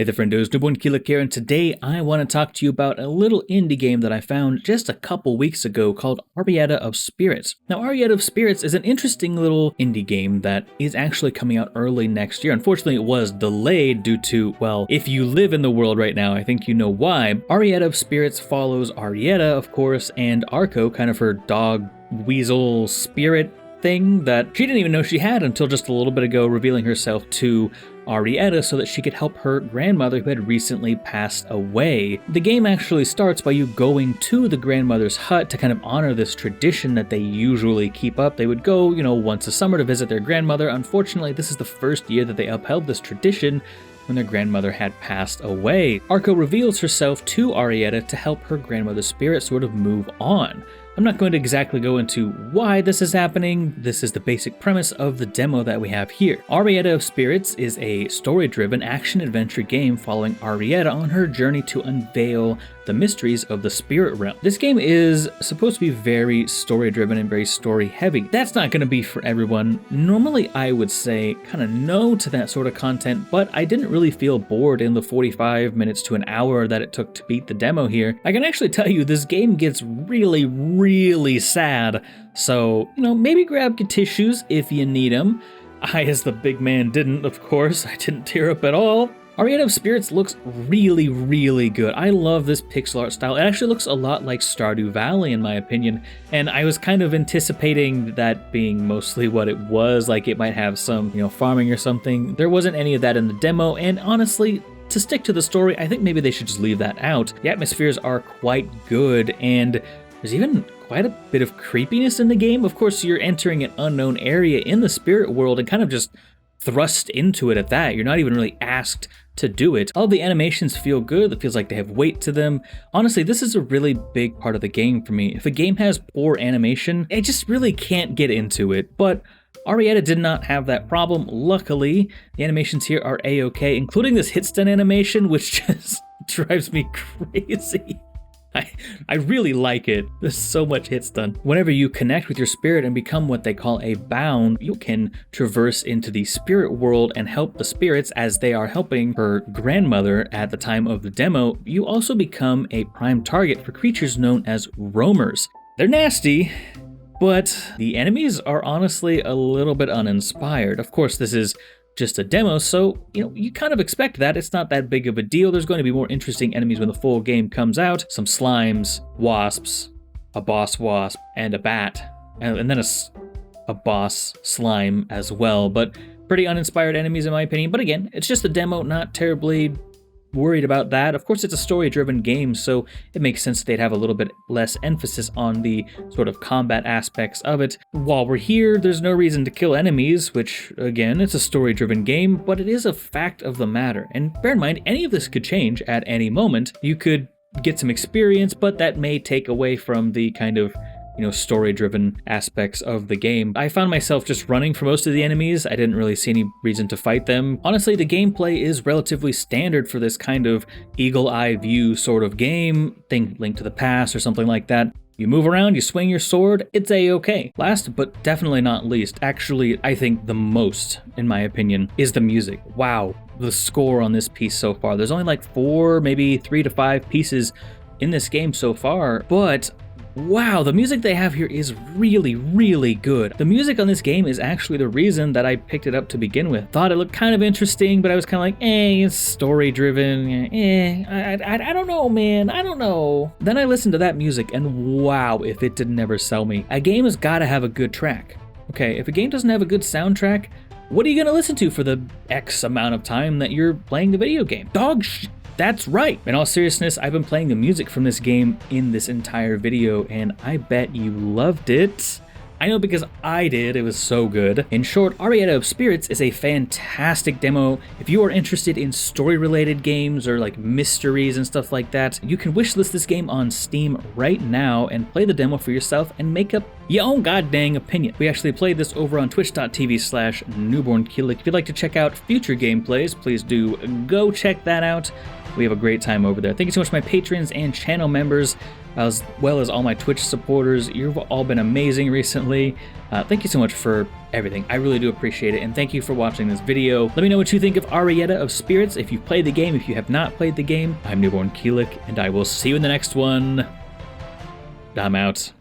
Hey there friendos, Newbornkilik here, and today I want to talk to you about a little indie game that I found just a couple weeks ago called Arietta of Spirits. Now, Arietta of Spirits is an interesting little indie game that is actually coming out early next year. Unfortunately, it was delayed due to, well, if you live in the world right now, I think you know why. Arietta of Spirits follows Arietta, of course, and Arco, kind of her dog, weasel, spirit thing that she didn't even know she had until just a little bit ago, revealing herself to Arietta so that she could help her grandmother who had recently passed away. The game actually starts by you going to the grandmother's hut to kind of honor this tradition that they usually keep up. They would go, once a summer to visit their grandmother. Unfortunately, this is the first year that they upheld this tradition when their grandmother had passed away. Arco reveals herself to Arietta to help her grandmother's spirit sort of move on. I'm not going to exactly go into why this is happening. This is the basic premise of the demo that we have here. Arietta of Spirits is a story-driven action-adventure game following Arietta on her journey to unveil the mysteries of the spirit realm. This game is supposed to be very story-driven and very story-heavy. That's not going to be for everyone. Normally, I would say kind of no to that sort of content, but I didn't really feel bored in the 45 minutes to an hour that it took to beat the demo here. I can actually tell you this game gets really sad. So, maybe grab your tissues if you need them. I, as the big man, didn't, of course. I didn't tear up at all. Arietta of Spirits looks really good. I love this pixel art style. It actually looks a lot like Stardew Valley in my opinion, and I was kind of anticipating that being mostly what it was, like it might have some, farming or something. There wasn't any of that in the demo, and honestly, to stick to the story, I think maybe they should just leave that out. The atmospheres are quite good, and there's even quite a bit of creepiness in the game. Of course, you're entering an unknown area in the spirit world and kind of just thrust into it at that. You're not even really asked to do it. All the animations feel good. It feels like they have weight to them. Honestly, this is a really big part of the game for me. If a game has poor animation, I just really can't get into it. But Arietta did not have that problem. Luckily, the animations here are a-okay, including this hit stun animation, which just drives me crazy. I really like it. There's so much hit stun. Whenever you connect with your spirit and become what they call a bound, you can traverse into the spirit world and help the spirits as they are helping her grandmother at the time of the demo. You also become a prime target for creatures known as roamers. They're nasty, but the enemies are honestly a little bit uninspired. Of course, this is just a demo, so you kind of expect that. It's not that big of a deal. There's going to be more interesting enemies when the full game comes out. Some slimes, wasps, a boss wasp, and a bat, and then a boss slime as well, but pretty uninspired enemies in my opinion. But again, it's just a demo, not terribly worried about that. Of course, it's a story-driven game, so it makes sense they'd have a little bit less emphasis on the sort of combat aspects of it. While we're here, there's no reason to kill enemies, which, again, it's a story-driven game, but it is a fact of the matter. And bear in mind, any of this could change at any moment. You could get some experience, but that may take away from the kind of story-driven aspects of the game. I found myself just running for most of the enemies. I didn't really see any reason to fight them. Honestly, the gameplay is relatively standard for this kind of eagle-eye view sort of game. Think Link to the Past or something like that. You move around, you swing your sword, it's a-okay. Last, but definitely not least, actually, I think the most, in my opinion, is the music. Wow, the score on this piece so far. There's only like 4, maybe 3 to 5 pieces in this game so far, but wow, the music they have here is really good. The music on this game is actually the reason that I picked it up to begin with. Thought it looked kind of interesting, but I was kind of like, it's story-driven, I don't know, man, I don't know. Then I listened to that music, and wow, if it didn't ever sell me. A game has got to have a good track. Okay, if a game doesn't have a good soundtrack, what are you going to listen to for the X amount of time that you're playing the video game? That's right. In all seriousness, I've been playing the music from this game in this entire video, and I bet you loved it. I know because I did. It was so good. In short, Arietta of Spirits is a fantastic demo. If you are interested in story-related games or like mysteries and stuff like that, you can wishlist this game on Steam right now and play the demo for yourself and make up your own goddamn opinion. We actually played this over on twitch.tv/Newbornkilik. If you'd like to check out future gameplays, please do go check that out. We have a great time over there. Thank you so much to my patrons and channel members, as well as all my Twitch supporters. You've all been amazing recently. Thank you so much for everything. I really do appreciate it, and thank you for watching this video. Let me know what you think of Arietta of Spirits. If you've played the game, if you have not played the game, I'm Newbornkilik, and I will see you in the next one. I'm out.